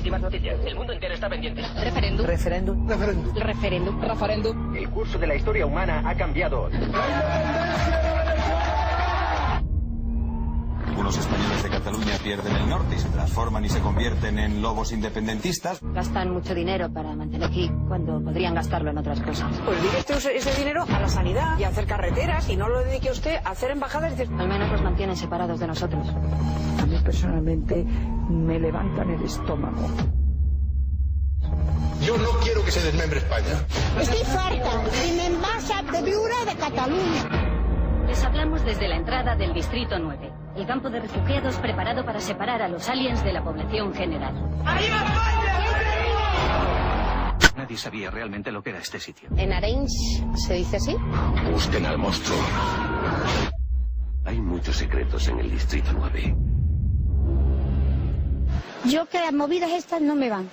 últimas noticias. El mundo entero está pendiente. Referéndum. Referéndum. Referéndum. Referéndum. Referéndum. El curso de la historia humana ha cambiado. Algunos españoles de Cataluña pierden el norte y se transforman y se convierten en lobos independentistas. Gastan mucho dinero para mantener aquí cuando podrían gastarlo en otras cosas. Pues dedique usted ese dinero a la sanidad y a hacer carreteras y no lo dedique usted a hacer embajadas. Al menos los mantienen separados de nosotros. A mí personalmente me levantan el estómago. Yo no quiero que se desmembre España. Estoy farta y me envasa de viure de Cataluña. Les hablamos desde la entrada del Distrito 9, el campo de refugiados preparado para separar a los aliens de la población general. ¡Arriba España! Nadie sabía realmente lo que era este sitio. ¿En Arenys se dice así? Busquen al monstruo. Hay muchos secretos en el Distrito 9. Yo que las movidas estas no me van.